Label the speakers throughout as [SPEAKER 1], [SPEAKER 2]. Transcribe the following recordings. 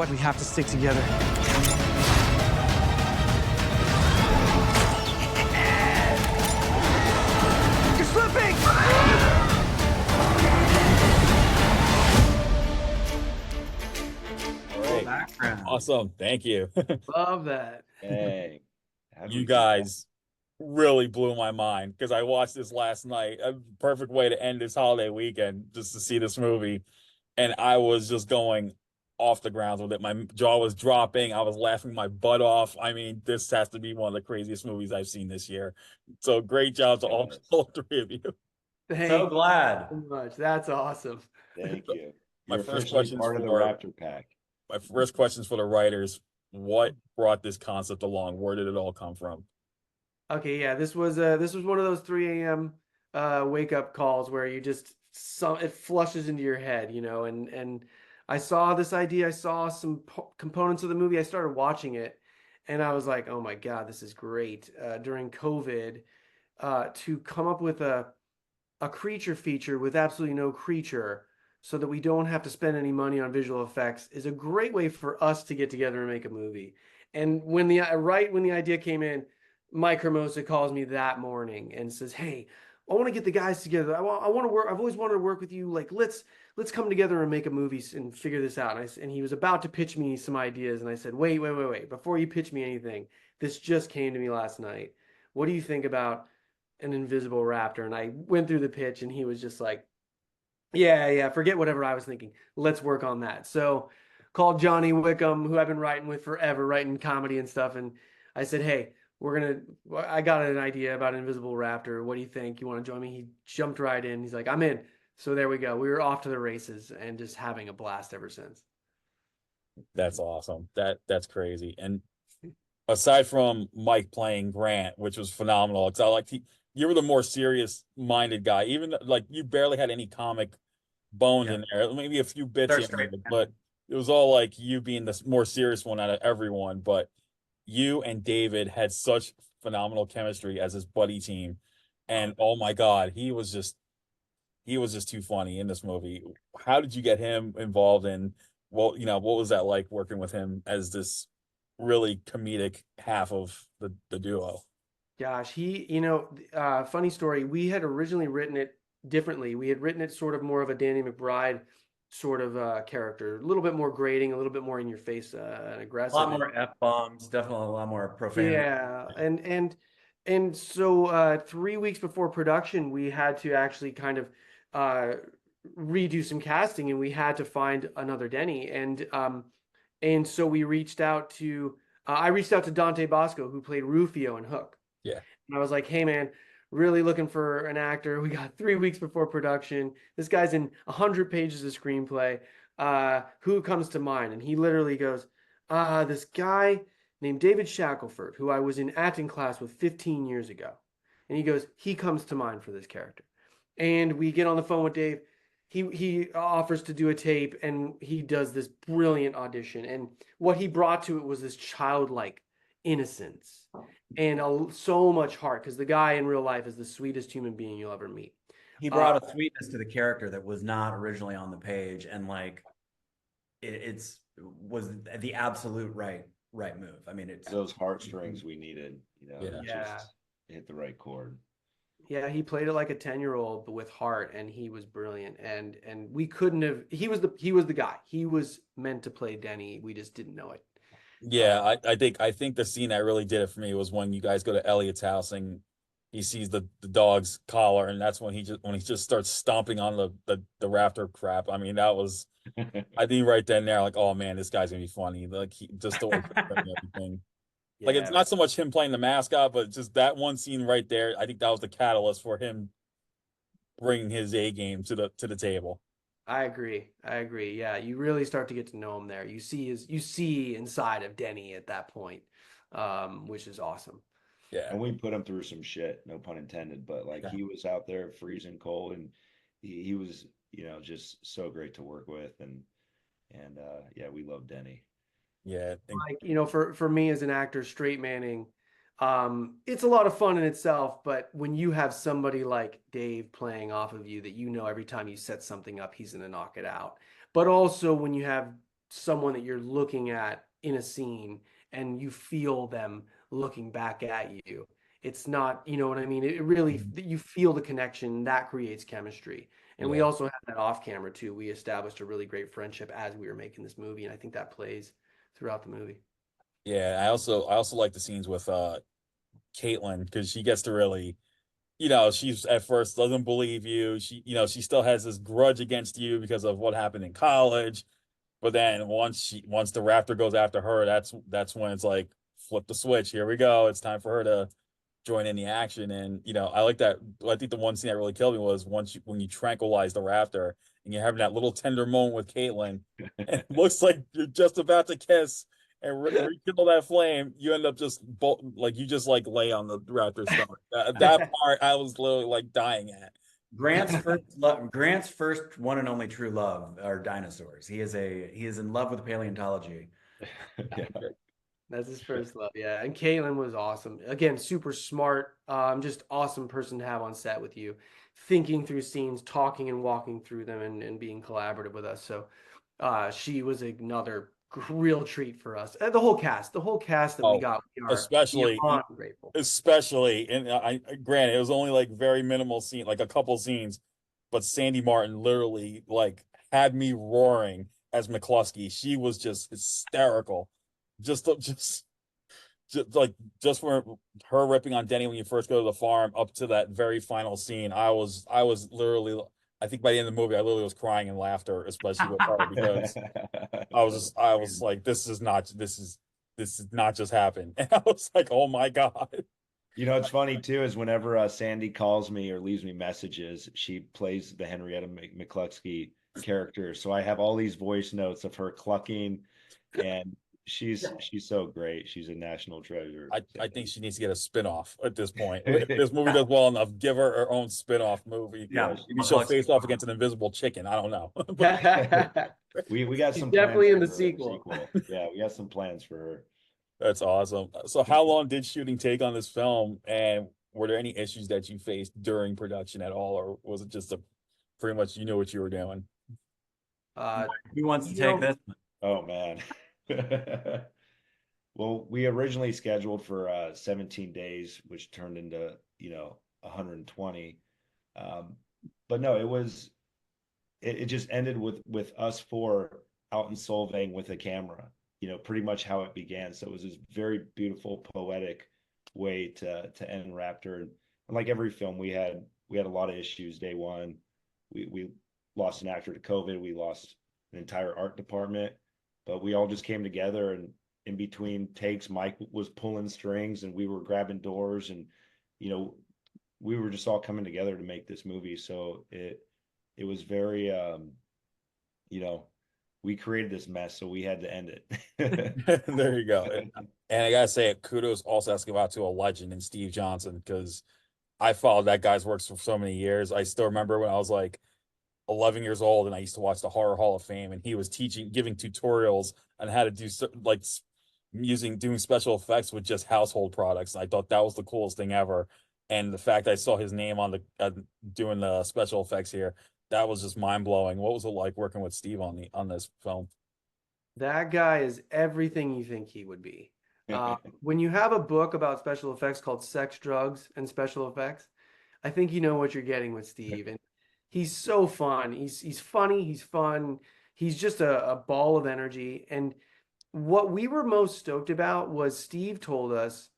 [SPEAKER 1] God, we have to stick together. You're slipping!
[SPEAKER 2] Background.
[SPEAKER 3] Awesome. Thank you.
[SPEAKER 4] Love that.
[SPEAKER 5] Hey, how do
[SPEAKER 3] You
[SPEAKER 5] we
[SPEAKER 3] guys really blew my mind because I watched this last night. A perfect way to end this holiday weekend just to see this movie. And I was just going off the grounds with it. My jaw was dropping. I was laughing my butt off. I mean, this has to be one of the craziest movies I've seen this year. So great job to all three of you.
[SPEAKER 4] Thank
[SPEAKER 2] So
[SPEAKER 4] you
[SPEAKER 2] glad.
[SPEAKER 4] so much. That's awesome.
[SPEAKER 5] Thank you.
[SPEAKER 3] My
[SPEAKER 5] You're
[SPEAKER 3] first
[SPEAKER 5] officially
[SPEAKER 3] question's
[SPEAKER 5] part of the
[SPEAKER 3] for-
[SPEAKER 5] Raptor Pack.
[SPEAKER 3] My first question's for the writers. What brought this concept along? Where did it all come from?
[SPEAKER 4] Okay, yeah, this was one of those 3 a.m. Wake up calls where you just it flushes into your head, you know, and I saw this idea, I saw some components of the movie, I started watching it, and I was like, oh my God, this is great. During COVID, to come up with a creature feature with absolutely no creature so that we don't have to spend any money on visual effects is a great way for us to get together and make a movie. And when the idea came in, Mike Hermosa calls me that morning and says, "Hey, I want to get the guys together. I want to work. I've always wanted to work with you. Like, let's come together and make a movie and figure this out." And he was about to pitch me some ideas, and I said, "Wait. Before you pitch me anything, this just came to me last night. What do you think about an invisible raptor?" And I went through the pitch, and he was just like, yeah, forget whatever I was thinking. Let's work on that. So called Johnny Wickham, who I've been writing with forever, writing comedy and stuff. And I said, "Hey, I got an idea about Invisible Raptor. What do you think? You want to join me?" He jumped right in. He's like, "I'm in." So there we go. We were off to the races and just having a blast ever since.
[SPEAKER 3] That's awesome. That's crazy. And aside from Mike playing Grant, which was phenomenal, because I like you were the more serious minded guy. Even like you barely had any comic bones in there. Maybe a few bits
[SPEAKER 2] They're
[SPEAKER 3] in there,
[SPEAKER 2] straight.
[SPEAKER 3] but it was all like you being the more serious one out of everyone. But you and David had such phenomenal chemistry as his buddy team. And oh my God, he was just too funny in this movie. How did you get him involved in, well, you know, what was that like working with him as this really comedic half of the duo?
[SPEAKER 4] Gosh, funny story. We had originally written it differently. We had written it sort of more of a Danny McBride sort of character, a little bit more grating, a little bit more in your face and aggressive.
[SPEAKER 2] A lot more F-bombs, definitely a lot more profanity.
[SPEAKER 4] Yeah, and so 3 weeks before production, we had to actually kind of redo some casting, and we had to find another Denny, and so we reached out to I reached out to Dante Bosco, who played Rufio in Hook.
[SPEAKER 3] Yeah.
[SPEAKER 4] And I was like, "Hey man, really looking for an actor. We got 3 weeks before production. This guy's in 100 pages of screenplay. Who comes to mind?" And he literally goes, "This guy named David Shackelford, who I was in acting class with 15 years ago." And he goes, "He comes to mind for this character." And we get on the phone with Dave. He offers to do a tape, and he does this brilliant audition. And what he brought to it was this childlike innocence and so much heart, because the guy in real life is the sweetest human being you'll ever meet.
[SPEAKER 2] He brought a sweetness to the character that was not originally on the page, and like was the absolute right move. I mean, it's
[SPEAKER 5] Those heartstrings we needed, you know,
[SPEAKER 4] Yeah.
[SPEAKER 5] just hit the right chord.
[SPEAKER 4] Yeah, he played it like a 10-year-old, but with heart, and he was brilliant. And we couldn't have. He was the guy. He was meant to play Denny. We just didn't know it.
[SPEAKER 3] Yeah, I think the scene that really did it for me was when you guys go to Elliot's house and he sees the dog's collar, and that's when he just starts stomping on the raptor crap. I mean, that was I think right then and there, like, oh man, this guy's gonna be funny. Like he just the way everything. Like it's not so much him playing the mascot, but just that one scene right there. I think that was the catalyst for him bringing his A game to the table.
[SPEAKER 4] I agree. Yeah, you really start to get to know him there. You see inside of Denny at that point, which is awesome.
[SPEAKER 3] Yeah.
[SPEAKER 5] And we put him through some shit, no pun intended, but like he was out there freezing cold, and he was, you know, just so great to work with, and yeah, we love Denny.
[SPEAKER 3] Yeah.
[SPEAKER 4] Like, you know, for me as an actor, straight manning, it's a lot of fun in itself, but when you have somebody like Dave playing off of you that you know every time you set something up, he's going to knock it out. But also when you have someone that you're looking at in a scene and you feel them looking back at you. It's not, you know what I mean? It really, you feel the connection that creates chemistry. And we
[SPEAKER 3] Yeah.
[SPEAKER 4] also had that off camera too. We established a really great friendship as we were making this movie. And I think that plays throughout the movie.
[SPEAKER 3] Yeah, I also like the scenes with Caitlin, because she gets to really, you know, she's at first doesn't believe you. She, you know, she still has this grudge against you because of what happened in college. But then once the Raptor goes after her, that's when it's like flip the switch. Here we go. It's time for her to join in the action. And you know, I like that. I think the one scene that really killed me was when you tranquilize the Raptor and you're having that little tender moment with Caitlin, and it looks like you're just about to kiss and rekindle that flame. You end up just like you just like lay on the Raptor's stomach. That part I was literally like dying at.
[SPEAKER 2] Grant's first one and only true love are dinosaurs. He is in love with paleontology.
[SPEAKER 5] Yeah.
[SPEAKER 4] That's his first love, yeah. And Caitlin was awesome. Again, super smart, just awesome person to have on set with you, thinking through scenes, talking and walking through them, and being collaborative with us. So she was another real treat for us. And the whole cast that we
[SPEAKER 3] Oh,
[SPEAKER 4] got, we are
[SPEAKER 3] especially
[SPEAKER 4] beyond grateful.
[SPEAKER 3] and granted, it was only like very minimal scene, like a couple scenes, but Sandy Martin literally like had me roaring as McCluskey. She was just hysterical, just like just for her ripping on Denny when you first go to the farm up to that very final scene. I was literally, I think by the end of the movie I literally was crying in laughter, especially with her, because I was like, this is not just happened. And I was like, oh my God.
[SPEAKER 5] You know, it's funny too, is whenever Sandy calls me or leaves me messages, she plays the Henrietta McCluskey character. So I have all these voice notes of her clucking, and she's so great. She's a national treasure.
[SPEAKER 3] I think she needs to get a spin-off at this point. If this movie does well enough, give her her own spin-off movie.
[SPEAKER 2] Yeah,
[SPEAKER 3] Maybe she'll face off against an invisible chicken. I don't know.
[SPEAKER 5] we got
[SPEAKER 4] She's
[SPEAKER 5] some
[SPEAKER 4] definitely
[SPEAKER 5] plans
[SPEAKER 4] in the
[SPEAKER 5] for her
[SPEAKER 4] sequel.
[SPEAKER 5] Yeah, we got some plans for her.
[SPEAKER 3] That's awesome. So how long did shooting take on this film, and were there any issues that you faced during production at all, or was it just pretty much you knew what you were doing?
[SPEAKER 2] Who wants to take this?
[SPEAKER 5] Oh man. Well, we originally scheduled for 17 days, which turned into, 120. But no, it just ended with us four out in Solvang with a camera, pretty much how it began. So it was this very beautiful, poetic way to end Raptor. And like every film, we had a lot of issues day one. We lost an actor to COVID. We lost an entire art department, but we all just came together, and in between takes, Mike was pulling strings and we were grabbing doors, and we were just all coming together to make this movie. So it was very we created this mess, so we had to end it.
[SPEAKER 3] There you go. And I gotta say, kudos also has to go out to a legend in Steve Johnson, because I followed that guy's works for so many years. I still remember when I was like 11 years old and I used to watch the Horror Hall of Fame, and he was giving tutorials on how to do like doing special effects with just household products. And I thought that was the coolest thing ever. And the fact I saw his name on the doing the special effects here, that was just mind blowing. What was it like working with Steve on this film?
[SPEAKER 4] That guy is everything you think he would be. When you have a book about special effects called Sex, Drugs, and Special Effects, I think you know what you're getting with Steve. And he's so fun. He's funny. He's fun. He's just a ball of energy. And what we were most stoked about was Steve told us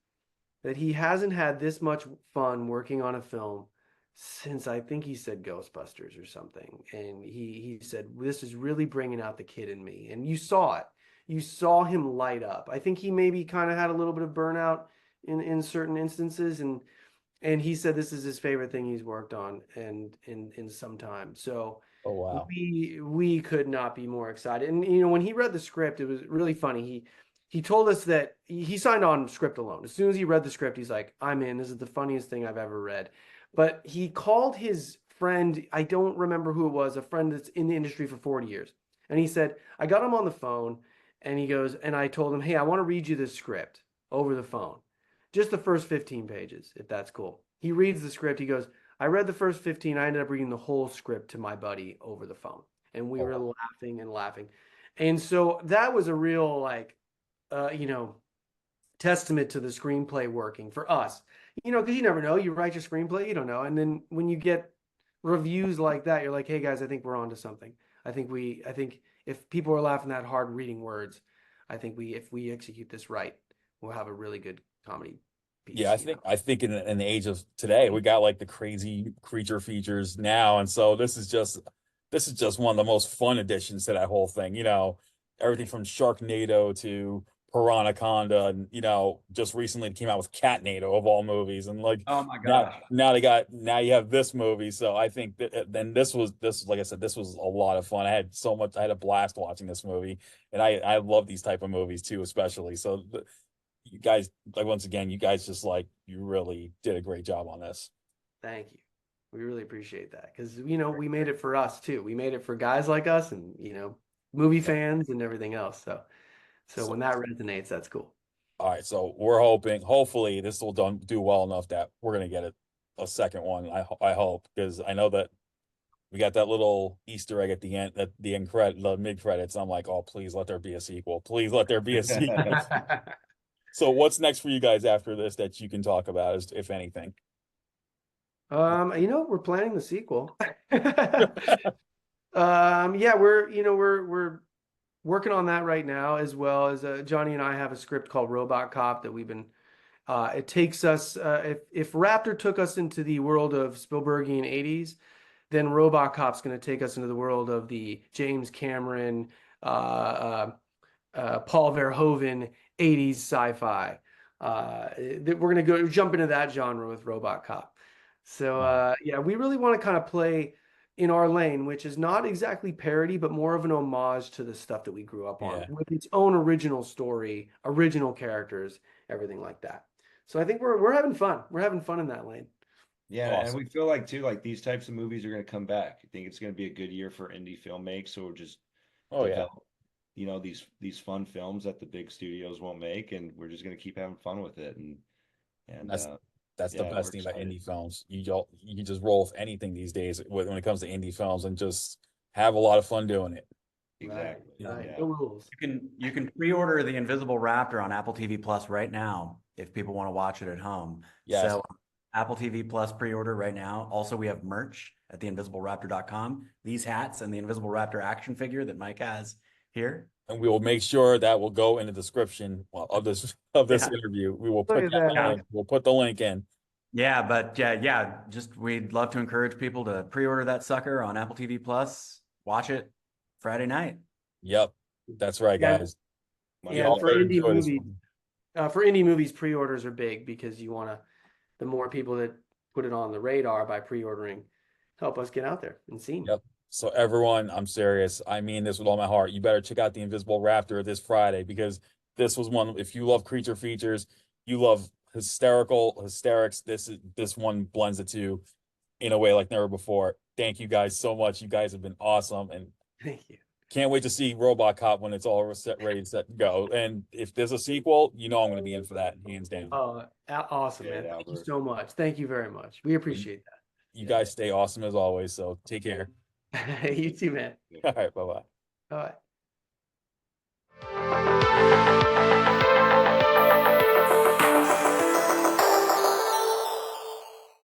[SPEAKER 4] that he hasn't had this much fun working on a film since, I think he said, Ghostbusters or something. And he said, this is really bringing out the kid in me. And you saw it. You saw him light up. I think he maybe kind of had a little bit of burnout in certain instances. And he said this is his favorite thing he's worked on and in some time. So
[SPEAKER 3] Oh wow.
[SPEAKER 4] we could not be more excited. And when he read the script, it was really funny. He told us that he signed on script alone. As soon as he read the script, he's like, I'm in. This is the funniest thing I've ever read. But he called his friend, I don't remember who it was, a friend that's in the industry for 40 years. And he said, I got him on the phone, and he goes, and I told him, hey, I want to read you this script over the phone. Just the first 15 pages, if that's cool. He reads the script. He goes, I read the first 15. I ended up reading the whole script to my buddy over the phone. And we were laughing and laughing. And so that was a real like, you know, testament to the screenplay working for us. You know, because you never know. You write your screenplay, you don't know, and then when you get reviews like that, you're like, hey guys, I think we're onto something. I think if people are laughing that hard reading words, I think if we execute this right, we'll have a really good comedy piece.
[SPEAKER 3] Yeah, I think in the age of today, we got like the crazy creature features now, and so this is just one of the most fun additions to that whole thing. You know, everything from Sharknado to Piranaconda, and you know, just recently it came out with Catnado of all movies, and like,
[SPEAKER 2] Oh my gosh.
[SPEAKER 3] now you have this movie. So I think that then this like I said, this was a lot of fun. I had a blast watching this movie, and I love these type of movies too, especially. So you guys, like, once again, you guys just like, you really did a great job on this.
[SPEAKER 4] Thank you. We really appreciate that because, you know, we made it for us too. We made it for guys like us and, you know, movie fans and everything else. So when that resonates, that's cool.
[SPEAKER 3] All right, so we're hopefully this will do well enough that we're gonna get a second one. I hope, because I know that we got that little Easter egg at the end, the mid credits. I'm like, oh, please let there be a sequel. Please let there be a sequel. So what's next for you guys after this that you can talk about, if anything?
[SPEAKER 4] You know, we're planning the sequel. Yeah, we're working on that right now, as well as Johnny and I have a script called Robot Cop that we've been. It takes us if Raptor took us into the world of Spielbergian 80s, then Robot Cop's going to take us into the world of the James Cameron, Paul Verhoeven 80s sci-fi. We're going to jump into that genre with Robot Cop. So yeah, we really want to kind of play in our lane, which is not exactly parody, but more of an homage to the stuff that we grew up on, with its own original story, original characters, everything like that. So I think we're having fun. We're having fun in that lane.
[SPEAKER 5] Yeah,
[SPEAKER 3] Awesome.
[SPEAKER 5] and we feel like too, like these types of movies are going to come back. I think it's going to be a good year for indie filmmakes. So we're just develop, you know, these fun films that the big studios won't make, and we're just going to keep having fun with it. And
[SPEAKER 3] that's the best thing about indie films. You can just roll with anything these days when it comes to indie films and just have a lot of fun doing it.
[SPEAKER 5] Exactly.
[SPEAKER 4] Right.
[SPEAKER 5] Yeah.
[SPEAKER 4] No rules.
[SPEAKER 2] You can pre-order the Invisible Raptor on Apple TV Plus right now if people want to watch it at home.
[SPEAKER 3] Yes.
[SPEAKER 2] So Apple TV Plus pre-order right now. Also, we have merch at theinvisibleraptor.com. These hats and the Invisible Raptor action figure that Mike has here.
[SPEAKER 3] And we will make sure that will go in the description of this interview. We will put that link. We'll put the link in.
[SPEAKER 2] Yeah, but yeah, just we'd love to encourage people to pre-order that sucker on Apple TV Plus. Watch it Friday night.
[SPEAKER 3] Yep, that's right, guys.
[SPEAKER 4] Yeah, for indie movies, pre-orders are big because you want to. The more people that put it on the radar by pre-ordering, help us get out there and seen.
[SPEAKER 3] Yep. So everyone, I'm serious. I mean this with all my heart. You better check out the Invisible Raptor this Friday, because this was one. If you love creature features, you love hysterics. This one blends the two in a way like never before. Thank you guys so much. You guys have been awesome, and
[SPEAKER 4] thank you.
[SPEAKER 3] Can't wait to see Robot Cop when it's all ready to go. And if there's a sequel, you know I'm going to be in for that, hands down.
[SPEAKER 4] Oh, awesome, man. Thank you so much. Thank you very much. We appreciate that.
[SPEAKER 3] You guys stay awesome as always. So take care.
[SPEAKER 4] You too, man.
[SPEAKER 3] All right. Bye-bye.
[SPEAKER 4] All right.